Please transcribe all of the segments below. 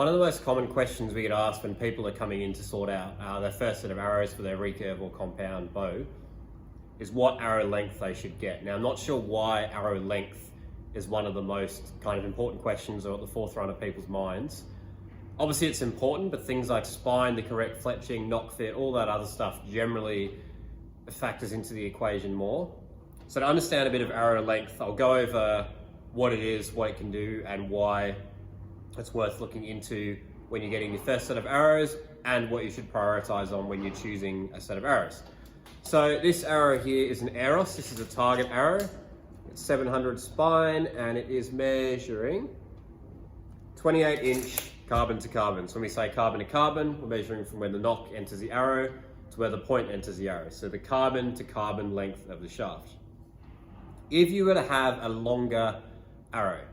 One of the most common questions we get asked when people are coming in to sort out their first set of arrows for their recurve or compound bow is what arrow length they should get. Now, I'm not sure why arrow length is one of the most kind of important questions or at the forefront of people's minds. Obviously it's important, but things like spine, the correct fletching, knock fit, all that other stuff generally factors into the equation more. So to understand a bit of arrow length, I'll go over what it is, what it can do, and why it's worth looking into when you're getting your first set of arrows and what you should prioritize on when you're choosing a set of arrows. So this arrow here is an Eros. This is a target arrow. It's 700 spine and it is measuring 28-inch carbon to carbon. So when we say carbon to carbon, we're measuring from where the nock enters the arrow to where the point enters the arrow. So the carbon to carbon length of the shaft. If you were to have a longer arrow,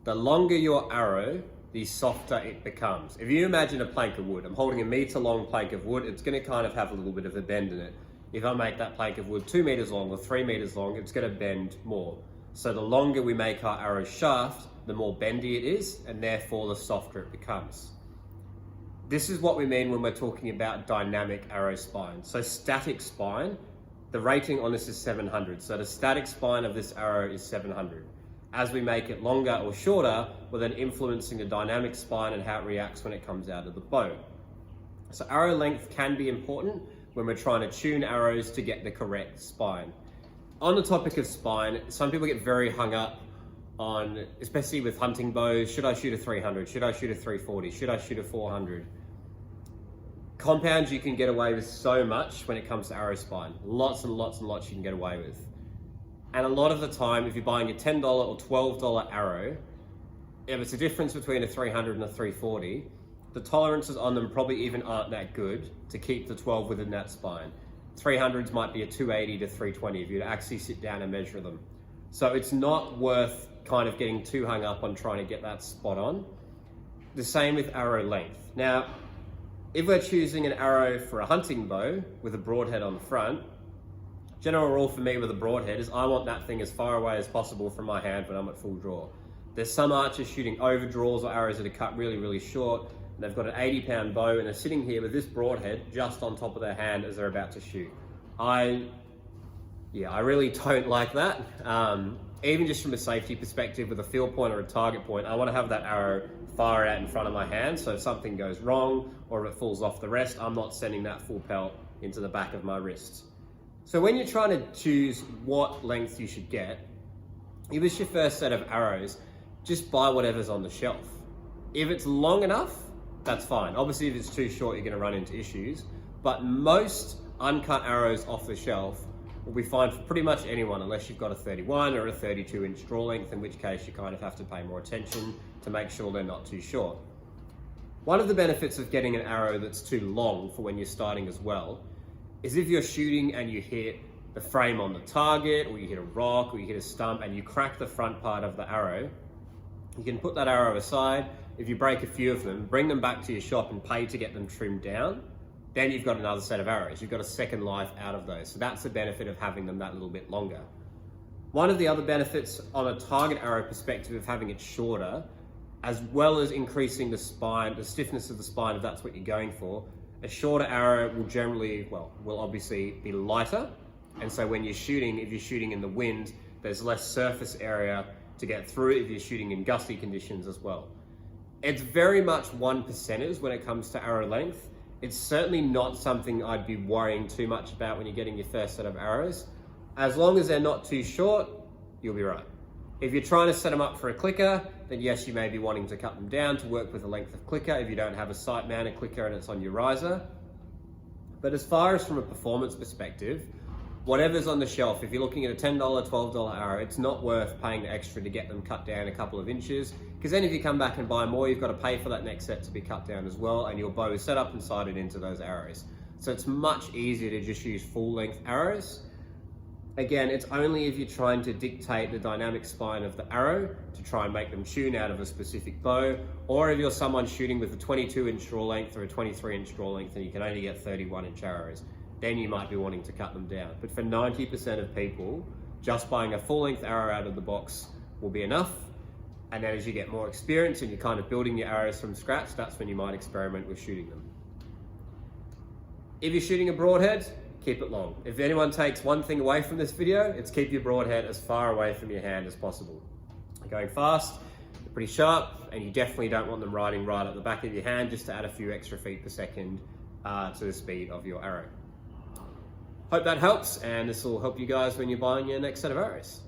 the longer your arrow, the softer it becomes. If you imagine a plank of wood, I'm holding a meter long plank of wood, it's gonna kind of have a little bit of a bend in it. If I make that plank of wood 2 meters long or 3 meters long, it's gonna bend more. So the longer we make our arrow shaft, the more bendy it is, and therefore the softer it becomes. This is what we mean when we're talking about dynamic arrow spine. So static spine, the rating on this is 700. So the static spine of this arrow is 700. As we make it longer or shorter, we're then influencing the dynamic spine and how it reacts when it comes out of the bow. So arrow length can be important when we're trying to tune arrows to get the correct spine. On the topic of spine, some people get very hung up on, especially with hunting bows, should I shoot a 300? Should I shoot a 340? Should I shoot a 400? Compounds you can get away with so much when it comes to arrow spine. Lots and lots and lots you can get away with. And a lot of the time, if you're buying a $10 or $12 arrow, if it's a difference between a 300 and a 340, the tolerances on them probably even aren't that good to keep the 12 within that spine. 300s might be a 280 to 320 if you'd actually sit down and measure them. So it's not worth kind of getting too hung up on trying to get that spot on. The same with arrow length. Now, if we're choosing an arrow for a hunting bow with a broadhead on the front, general rule for me with a broadhead is I want that thing as far away as possible from my hand when I'm at full draw. There's some archers shooting over draws or arrows that are cut really, really short, and they've got an 80-pound bow and they're sitting here with this broadhead just on top of their hand as they're about to shoot. I really don't like that. Even just from a safety perspective with a field point or a target point, I want to have that arrow far out in front of my hand, so if something goes wrong or if it falls off the rest, I'm not sending that full pelt into the back of my wrist. So when you're trying to choose what length you should get, if it's your first set of arrows, just buy whatever's on the shelf. If it's long enough, that's fine. Obviously, if it's too short, you're gonna run into issues, but most uncut arrows off the shelf will be fine for pretty much anyone, unless you've got a 31 or a 32-inch draw length, in which case you kind of have to pay more attention to make sure they're not too short. One of the benefits of getting an arrow that's too long for when you're starting as well is if you're shooting and you hit the frame on the target, or you hit a rock, or you hit a stump, and you crack the front part of the arrow, you can put that arrow aside. If you break a few of them, bring them back to your shop and pay to get them trimmed down, then you've got another set of arrows. You've got a second life out of those. So that's the benefit of having them that little bit longer. One of the other benefits on a target arrow perspective of having it shorter, as well as increasing the spine, the stiffness of the spine, if that's what you're going for, a shorter arrow will generally, will obviously be lighter. And so when you're shooting, if you're shooting in the wind, there's less surface area to get through if you're shooting in gusty conditions as well. It's very much 1%ers when it comes to arrow length. It's certainly not something I'd be worrying too much about when you're getting your first set of arrows. As long as they're not too short, you'll be right. If you're trying to set them up for a clicker, then yes, you may be wanting to cut them down to work with the length of clicker if you don't have a sight mounted clicker and it's on your riser. But as far as from a performance perspective, whatever's on the shelf, if you're looking at a $10, $12 arrow, it's not worth paying the extra to get them cut down a couple of inches, because then if you come back and buy more, you've got to pay for that next set to be cut down as well, and your bow is set up and sighted into those arrows. So it's much easier to just use full length arrows. Again, it's only if you're trying to dictate the dynamic spine of the arrow to try and make them tune out of a specific bow, or if you're someone shooting with a 22-inch draw length or a 23-inch draw length and you can only get 31-inch arrows, then you might be wanting to cut them down. But for 90% of people, just buying a full-length arrow out of the box will be enough. And then as you get more experience and you're kind of building your arrows from scratch, that's when you might experiment with shooting them. If you're shooting a broadhead, keep it long. If anyone takes one thing away from this video, it's keep your broadhead as far away from your hand as possible. Going fast, they're pretty sharp, and you definitely don't want them riding right at the back of your hand just to add a few extra feet per second to the speed of your arrow. Hope that helps, and this will help you guys when you're buying your next set of arrows.